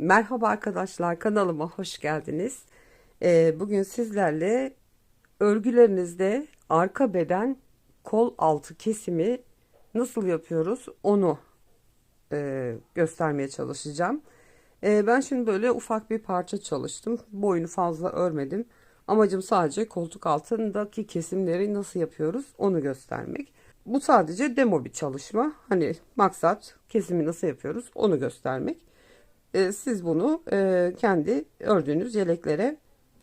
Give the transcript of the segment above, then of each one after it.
Merhaba arkadaşlar, kanalıma hoş geldiniz. Bugün sizlerle örgülerinizde arka beden kol altı kesimi nasıl yapıyoruz onu göstermeye çalışacağım. Ben şimdi böyle ufak bir parça çalıştım. Boyunu fazla örmedim. Amacım sadece koltuk altındaki kesimleri nasıl yapıyoruz onu göstermek. Bu sadece demo bir çalışma. Hani maksat kesimi nasıl yapıyoruz onu göstermek. Siz bunu kendi ördüğünüz yeleklere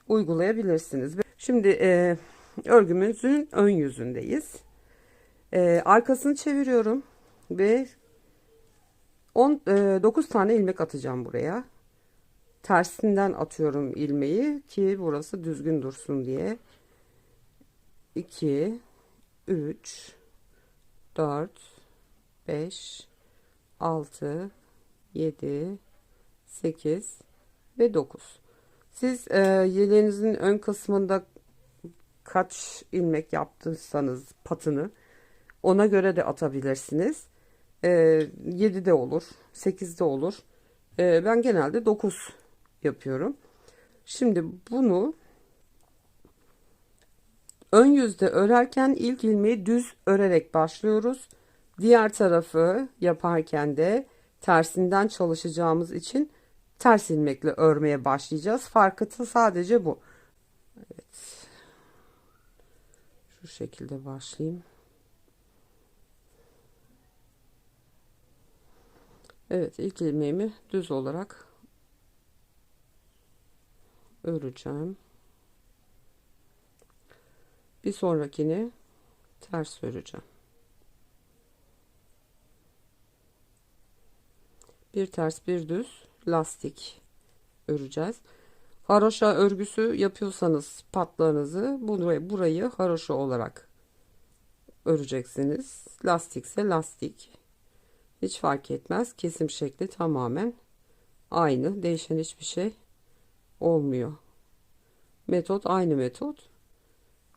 uygulayabilirsiniz. Şimdi örgümüzün ön yüzündeyiz. Arkasını çeviriyorum ve 9 tane ilmek atacağım buraya. Tersinden atıyorum ilmeği ki burası düzgün dursun diye. 2, 3, 4, 5, 6, 7, 8 ve 9. Siz yeleğinizin ön kısmında kaç ilmek yaptıysanız patını ona göre de atabilirsiniz. 7 de olur, 8 de olur. Ben genelde 9 yapıyorum. Şimdi bunu ön yüzde örerken ilk ilmeği düz örerek başlıyoruz. Diğer tarafı yaparken de tersinden çalışacağımız için ters ilmekle örmeye başlayacağız. Farkı sadece bu. Evet. Şu şekilde başlayayım. Evet, ilk ilmeğimi düz olarak öreceğim. Bir sonrakini ters öreceğim. Bir ters bir düz lastik öreceğiz. Haroşa örgüsü yapıyorsanız patlarınızı burayı haroşa olarak öreceksiniz. Lastikse lastik. Hiç fark etmez. Kesim şekli tamamen aynı. Değişen hiçbir şey olmuyor. Metot aynı metot.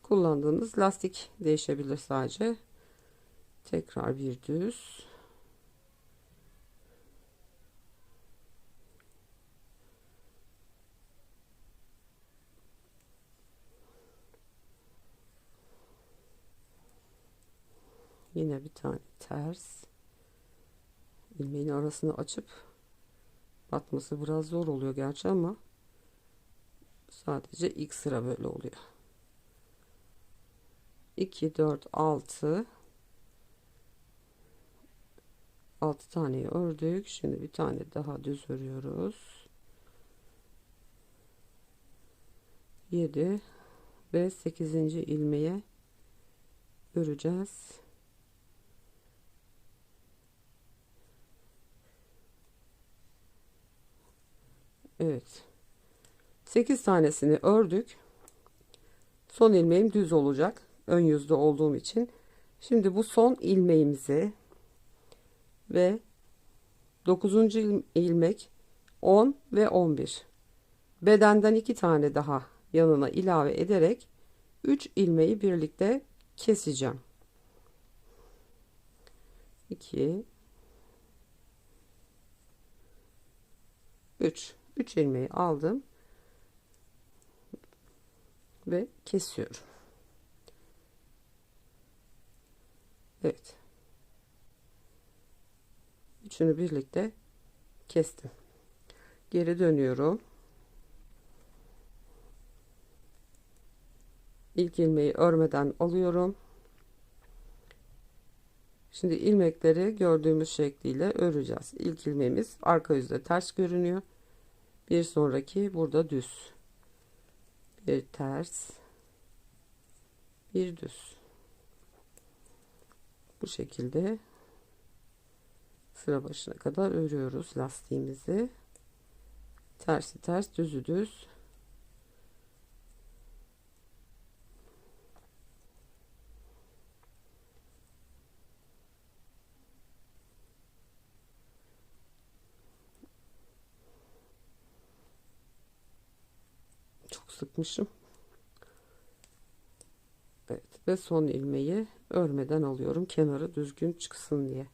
Kullandığınız lastik değişebilir sadece. Tekrar bir düz. Yine bir tane ters. İlmeğin arasını açıp batması biraz zor oluyor gerçi ama sadece ilk sıra böyle oluyor. 2 4 6 6 taneyi ördük. Şimdi bir tane daha düz örüyoruz. 7 ve 8. ilmeğe öreceğiz. Evet. 8 tanesini ördük. Son ilmeğim düz olacak. Ön yüzde olduğum için. Şimdi bu son ilmeğimizi ve 9. ilmek 10 ve 11. Bedenden 2 tane daha yanına ilave ederek 3 ilmeği birlikte keseceğim. 2 3 ilmeği aldım ve kesiyorum. Evet. Üçünü birlikte kestim. Geri dönüyorum. İlk ilmeği örmeden alıyorum. Şimdi ilmekleri gördüğümüz şekliyle öreceğiz. İlk ilmeğimiz arka yüzde ters görünüyor. Bir sonraki burada düz. Bir ters, bir düz. Bu şekilde sıra başına kadar örüyoruz lastiğimizi. Tersi ters, düzü düz. Çok sıkmışım. Evet, ve son ilmeği örmeden alıyorum kenarı düzgün çıksın diye.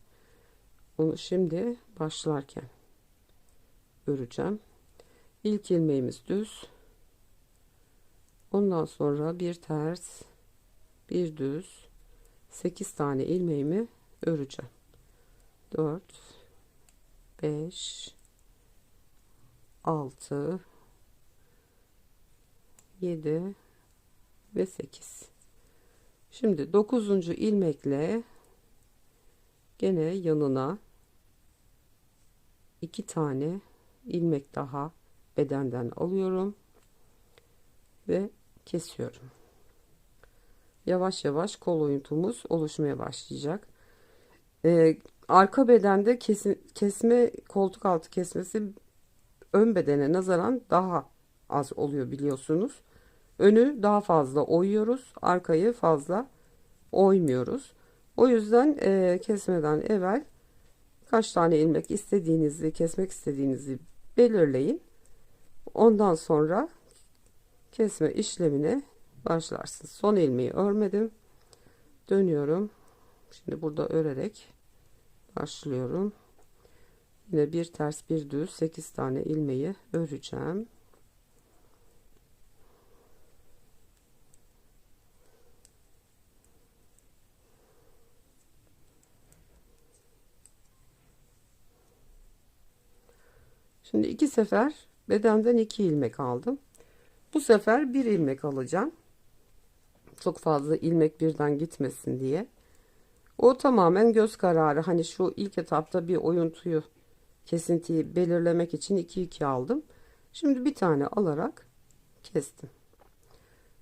Onu şimdi başlarken öreceğim. İlk ilmeğimiz düz. Ondan sonra bir ters, bir düz, 8 tane ilmeğimi öreceğim. 4, 5, 6, 7 ve 8. Şimdi 9. ilmekle gene yanına 2 tane ilmek daha bedenden alıyorum ve kesiyorum. Yavaş yavaş kol oyuntumuz oluşmaya başlayacak. Arka bedende kesme, koltuk altı kesmesi ön bedene nazaran daha az oluyor biliyorsunuz. Önü daha fazla oyuyoruz, arkayı fazla oymuyoruz. O yüzden kesmeden evvel kaç tane ilmek istediğinizi, kesmek istediğinizi belirleyin. Ondan sonra kesme işlemine başlarsınız. Son ilmeği örmedim. Dönüyorum. Şimdi burada örerek başlıyorum. Yine bir ters bir düz 8 tane ilmeği öreceğim. Şimdi iki sefer bedenden 2 ilmek aldım. Bu sefer bir ilmek alacağım. Çok fazla ilmek birden gitmesin diye. O tamamen göz kararı. Hani şu ilk etapta bir oyuntuyu, kesintiyi belirlemek için 2 aldım. Şimdi bir tane alarak kestim.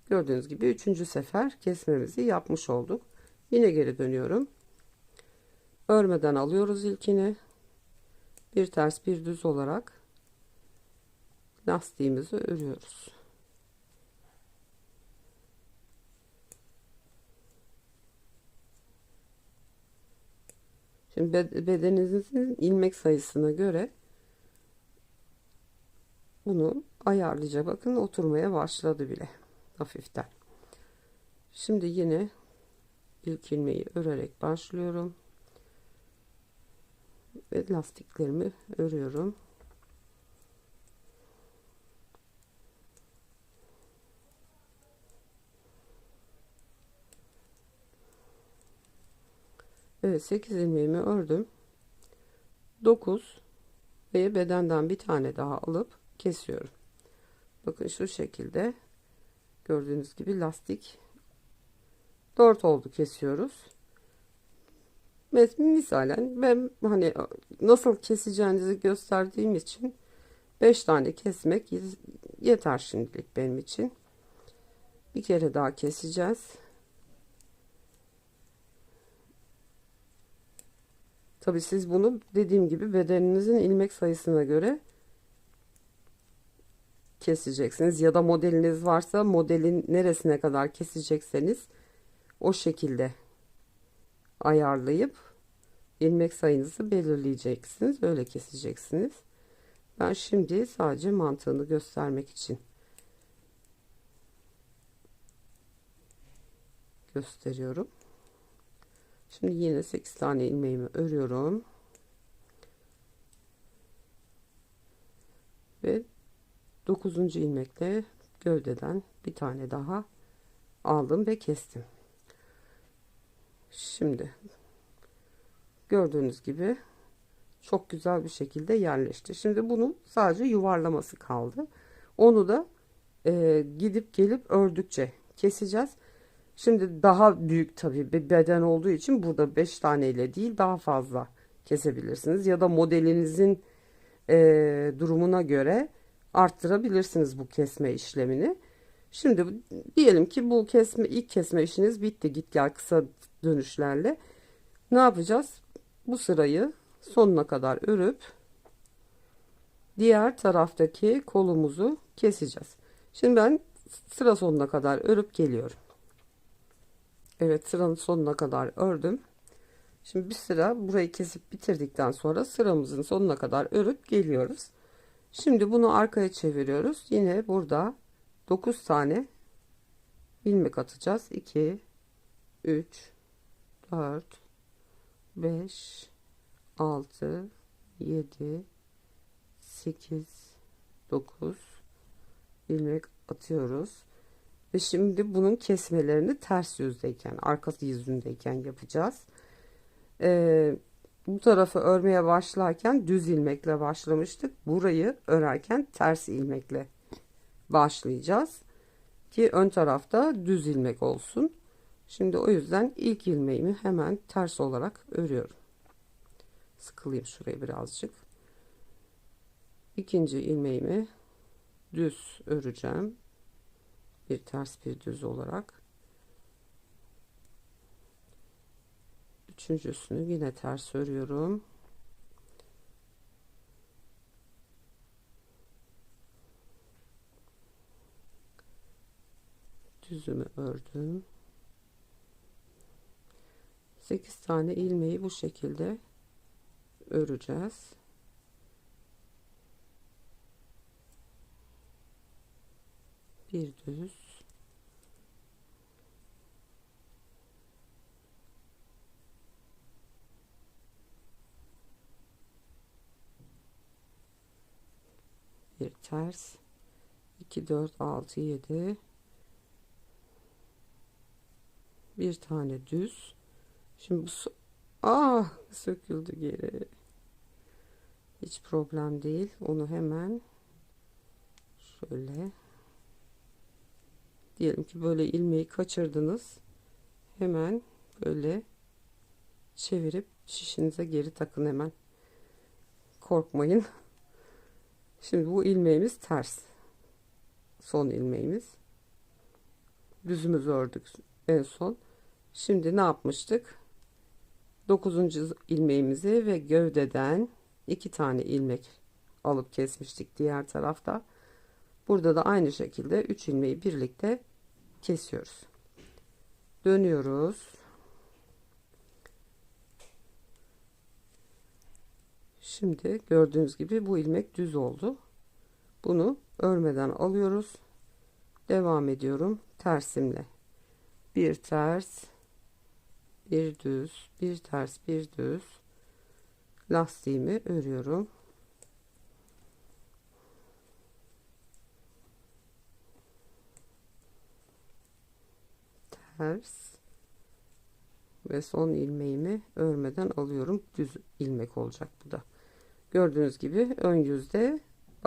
Gördüğünüz gibi 3. sefer kesmemizi yapmış olduk. Yine geri dönüyorum. Örmeden alıyoruz ilkini. Bir ters bir düz olarak lastiğimizi örüyoruz. Şimdi bedeninizin ilmek sayısına göre bunu ayarlayacak. Bakın oturmaya başladı bile hafiften. Şimdi yine ilk ilmeği örerek başlıyorum ve lastiklerimi örüyorum. Evet, 8 ilmeğimi ördüm. 9 ve bedenden bir tane daha alıp kesiyorum. Bakın şu şekilde gördüğünüz gibi lastik 4 oldu, kesiyoruz. Misalen ben hani nasıl keseceğinizi gösterdiğim için 5 tane kesmek yeter şimdilik benim için. Bir kere daha keseceğiz. Tabi siz bunu dediğim gibi bedeninizin ilmek sayısına göre keseceksiniz ya da modeliniz varsa modelin neresine kadar kesecekseniz o şekilde ayarlayıp ilmek sayınızı belirleyeceksiniz, öyle keseceksiniz. Ben şimdi sadece mantığını göstermek için gösteriyorum. Şimdi yine 8 tane ilmeğimi örüyorum ve 9. ilmekle gövdeden bir tane daha aldım ve kestim. Şimdi gördüğünüz gibi çok güzel bir şekilde yerleşti. Şimdi bunun sadece yuvarlaması kaldı. Onu da gidip gelip ördükçe keseceğiz. Şimdi daha büyük tabii bir beden olduğu için burada 5 tane ile değil daha fazla kesebilirsiniz. Ya da modelinizin durumuna göre arttırabilirsiniz bu kesme işlemini. Şimdi diyelim ki bu ilk kesme işiniz bitti, git gel kısa dönüşlerle. Ne yapacağız? Bu sırayı sonuna kadar örüp diğer taraftaki kolumuzu keseceğiz. Şimdi ben sıra sonuna kadar örüp geliyorum. Evet, sıranın sonuna kadar ördüm. Şimdi bir sıra burayı kesip bitirdikten sonra sıramızın sonuna kadar örüp geliyoruz. Şimdi bunu arkaya çeviriyoruz. Yine burada 9 tane ilmek atacağız. 2, 3, 4, 5, 6, 7, 8, 9 ilmek atıyoruz. Ve şimdi bunun kesmelerini ters yüzdeyken, arkası yüzündeyken yapacağız. Bu tarafı örmeye başlarken düz ilmekle başlamıştık. Burayı örerken ters ilmekle başlayacağız ki ön tarafta düz ilmek olsun. Şimdi o yüzden ilk ilmeğimi hemen ters olarak örüyorum. Sıkılayım şurayı birazcık. İkinci ilmeğimi düz öreceğim. Bir ters bir düz olarak. Üçüncüsünü yine ters örüyorum. Düzümü ördüm. 8 tane ilmeği bu şekilde öreceğiz. Bir düz, bir ters, 2 4 6 7, bir tane düz. Şimdi bu söküldü geri. Hiç problem değil. Onu hemen şöyle, diyelim ki böyle ilmeği kaçırdınız. Hemen böyle çevirip şişinize geri takın hemen. Korkmayın. Şimdi bu ilmeğimiz ters. Son ilmeğimiz. Düzümüzü ördük en son. Şimdi ne yapmıştık? 9. ilmeğimizi ve gövdeden 2 tane ilmek alıp kesmiştik diğer tarafta. Burada da aynı şekilde 3 ilmeği birlikte kesiyoruz. Dönüyoruz. Şimdi gördüğünüz gibi bu ilmek düz oldu. Bunu örmeden alıyoruz. Devam ediyorum tersimle. Bir ters, bir düz, bir ters, bir düz. Lastiğimi örüyorum. Ters ve son ilmeğimi örmeden alıyorum. Düz ilmek olacak bu da. Gördüğünüz gibi ön yüzde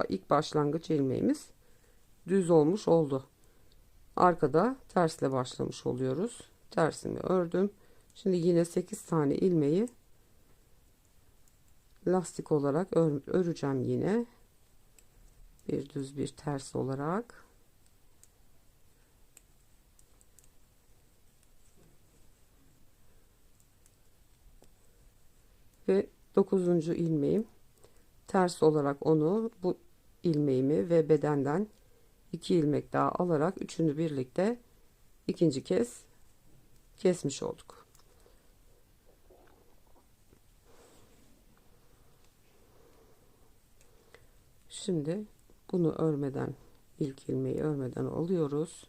ilk başlangıç ilmeğimiz düz olmuş oldu. Arkada tersle başlamış oluyoruz. Tersimi ördüm. Şimdi yine 8 tane ilmeği lastik olarak öreceğim yine. Bir düz bir ters olarak. Ve 9. ilmeğim ters olarak onu, bu ilmeğimi ve bedenden 2 ilmek daha alarak üçünü birlikte ikinci kez kesmiş olduk. Şimdi bunu örmeden, ilk ilmeği örmeden alıyoruz.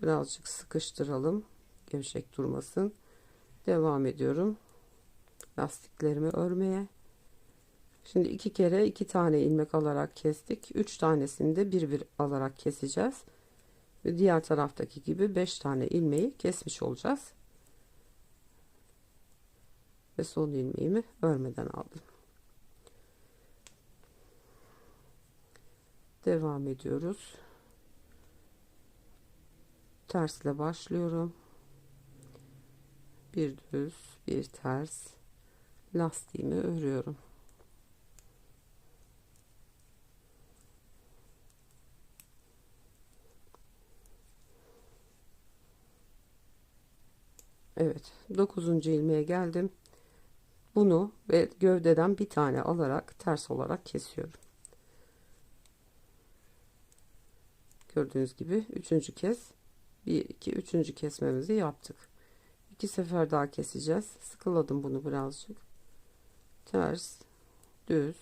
Birazcık sıkıştıralım, gevşek durmasın. Devam ediyorum lastiklerimi örmeye. Şimdi 2 kere 2 tane ilmek alarak kestik. 3 tanesini de bir alarak keseceğiz. Ve diğer taraftaki gibi 5 tane ilmeği kesmiş olacağız. Ve son ilmeğimi örmeden aldım. Devam ediyoruz. Tersle başlıyorum. Bir düz, bir ters. Lastiğimi örüyorum. Evet, 9. ilmeğe geldim. Bunu ve gövdeden bir tane alarak ters olarak kesiyorum. Gördüğünüz gibi 3. kez 1 2 3. kesmemizi yaptık. 2 sefer daha keseceğiz. Sıkıladım bunu birazcık. Ters, düz,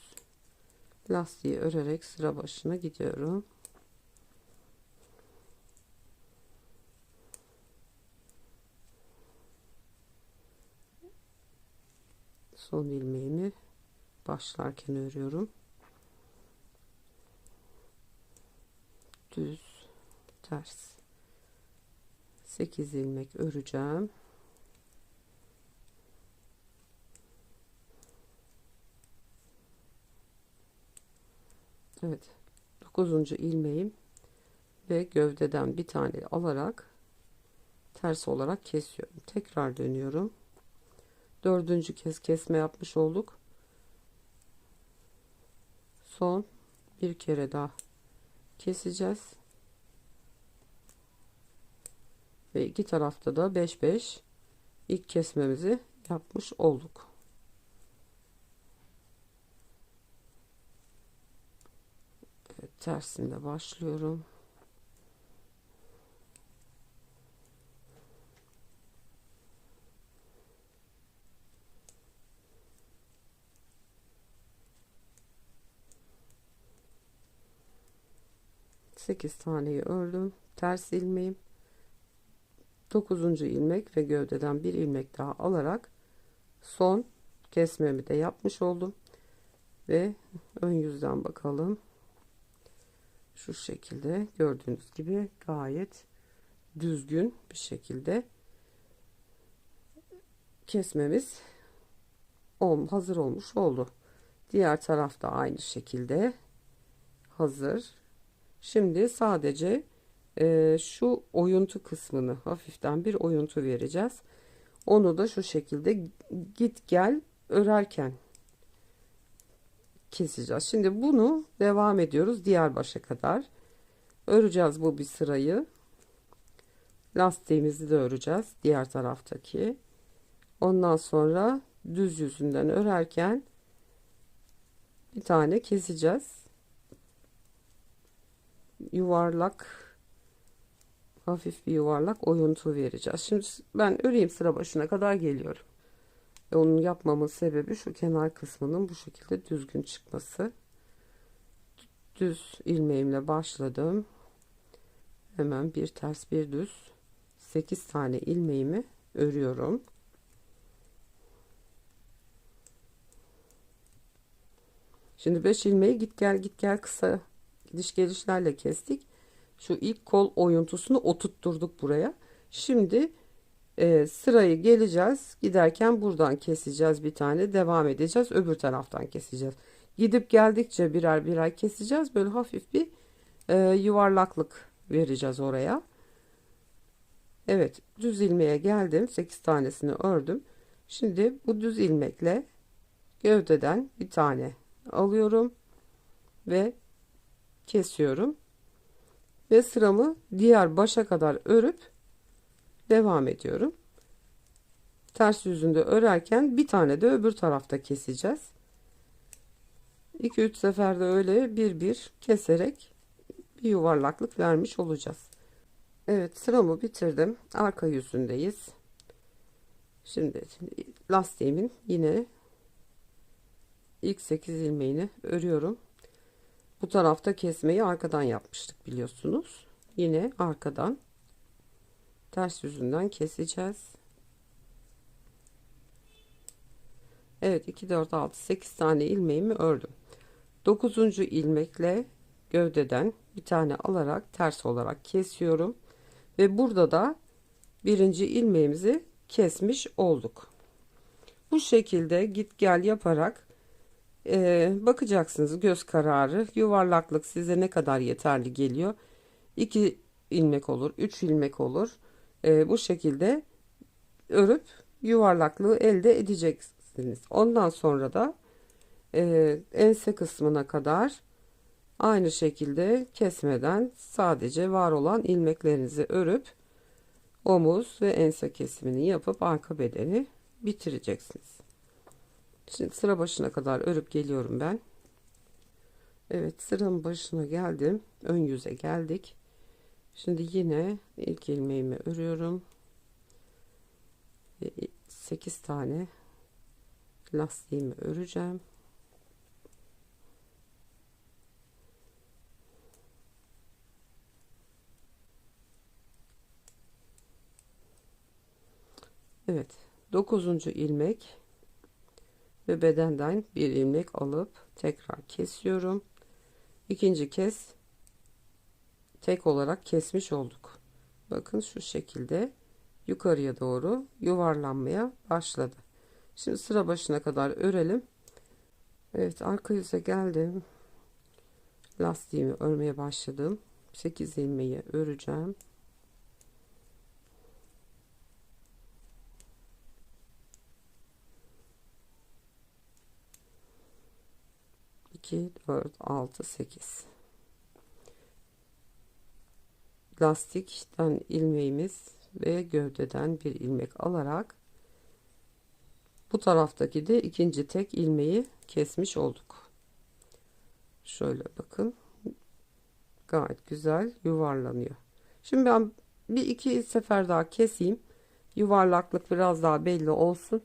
lastiği örerek sıra başına gidiyorum. Son ilmeğimi başlarken örüyorum. düz, ters. 8 ilmek öreceğim. Evet, 9. ilmeğim ve gövdeden bir tane alarak ters olarak kesiyorum. Tekrar dönüyorum. 4. kez kesme yapmış olduk. Son bir kere daha keseceğiz. Ve iki tarafta da 5-5 ilk kesmemizi yapmış olduk. Evet, tersinde başlıyorum. Sekiz taneyi ördüm. Ters ilmeğim, 9. ilmek ve gövdeden bir ilmek daha alarak son kesmemi de yapmış oldum. Ve ön yüzden bakalım. Şu şekilde gördüğünüz gibi gayet düzgün bir şekilde kesmemiz hazır olmuş oldu. Diğer tarafta aynı şekilde hazır. Şimdi sadece şu oyuntu kısmını hafiften bir oyuntu vereceğiz. Onu da şu şekilde git gel örerken keseceğiz. Şimdi bunu devam ediyoruz diğer başa kadar. Öreceğiz bu bir sırayı. Lastiğimizi de öreceğiz diğer taraftaki. Ondan sonra düz yüzünden örerken bir tane keseceğiz. Yuvarlak, hafif bir yuvarlak oyuntu vereceğiz. Şimdi ben öreyim, sıra başına kadar geliyorum. Onun yapmamın sebebi şu kenar kısmının bu şekilde düzgün çıkması. Düz ilmeğimle başladım. Hemen bir ters bir düz 8 tane ilmeğimi örüyorum. Şimdi 5 ilmeği git gel kısa gidiş gelişlerle kestik. Şu ilk kol oyuntusunu oturtturduk buraya. Şimdi sırayı geleceğiz. Giderken buradan keseceğiz, bir tane devam edeceğiz. Öbür taraftan keseceğiz. Gidip geldikçe birer birer keseceğiz. Böyle hafif bir yuvarlaklık vereceğiz oraya. Evet, düz ilmeğe geldim. 8 tanesini ördüm. Şimdi bu düz ilmekle gövdeden bir tane alıyorum ve kesiyorum ve sıramı diğer başa kadar örüp devam ediyorum. Ters yüzünde örerken bir tane de öbür tarafta keseceğiz. 2-3 seferde öyle bir keserek bir yuvarlaklık vermiş olacağız. Evet, sıramı bitirdim. Arka yüzündeyiz. Şimdi lastiğimin yine ilk 8 ilmeğini örüyorum. Bu tarafta kesmeyi arkadan yapmıştık biliyorsunuz. Yine arkadan ters yüzünden keseceğiz. Evet, 2 4 6 8 tane ilmeğimi ördüm. 9. ilmekle gövdeden bir tane alarak ters olarak kesiyorum ve burada da birinci ilmeğimizi kesmiş olduk. Bu şekilde git gel yaparak bakacaksınız, göz kararı yuvarlaklık size ne kadar yeterli geliyor. 2 ilmek olur, 3 ilmek olur. Bu şekilde örüp yuvarlaklığı elde edeceksiniz. Ondan sonra da ense kısmına kadar aynı şekilde kesmeden sadece var olan ilmeklerinizi örüp omuz ve ense kesimini yapıp arka bedeni bitireceksiniz. Şimdi sıra başına kadar örüp geliyorum ben. Evet, sıranın başına geldim. Ön yüze geldik. Şimdi yine ilk ilmeğimi örüyorum. 8 tane lastiğimi öreceğim. Evet, 9. ilmek ve bedenden bir ilmek alıp tekrar kesiyorum. İkinci kez tek olarak kesmiş olduk. Bakın şu şekilde yukarıya doğru yuvarlanmaya başladı. Şimdi sıra başına kadar örelim. Evet, arka yüze geldim. Lastiğimi örmeye başladım. 8 ilmeği öreceğim. 2, 4, 6, 8. Lastikten ilmeğimiz ve gövdeden bir ilmek alarak bu taraftaki de ikinci tek ilmeği kesmiş olduk. Şöyle bakın, gayet güzel yuvarlanıyor. Şimdi ben bir iki sefer daha keseyim, yuvarlaklık biraz daha belli olsun.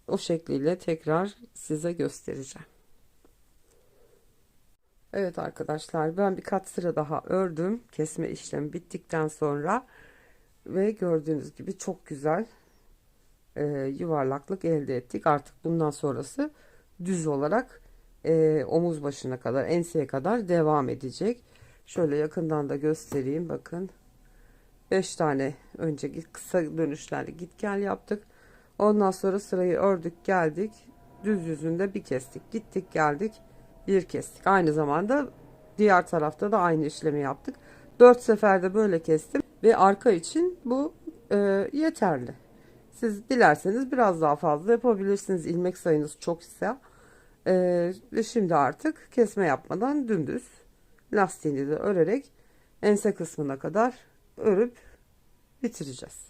O şekliyle tekrar size göstereceğim. Evet arkadaşlar, ben birkaç sıra daha ördüm kesme işlemi bittikten sonra ve gördüğünüz gibi çok güzel yuvarlaklık elde ettik. Artık bundan sonrası düz olarak omuz başına kadar, enseye kadar devam edecek. Şöyle yakından da göstereyim, bakın 5 tane önce kısa dönüşlerle git gel yaptık. Ondan sonra sırayı ördük, geldik düz yüzünde bir kestik, gittik geldik bir kestik. Aynı zamanda diğer tarafta da aynı işlemi yaptık. 4 seferde böyle kestim ve arka için bu yeterli. Siz dilerseniz biraz daha fazla yapabilirsiniz, ilmek sayınız çok ise. Ve şimdi artık kesme yapmadan dümdüz lastiğini de örerek ense kısmına kadar örüp bitireceğiz.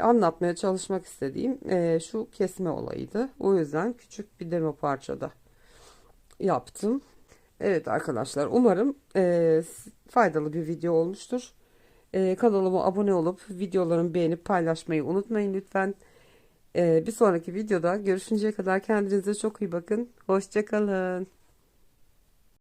Anlatmaya çalışmak istediğim şu kesme olayıydı. O yüzden küçük bir demo parçada yaptım. Evet arkadaşlar, umarım faydalı bir video olmuştur. Kanalıma abone olup videolarımı beğenip paylaşmayı unutmayın lütfen. Bir sonraki videoda görüşünceye kadar kendinize çok iyi bakın. Hoşça kalın.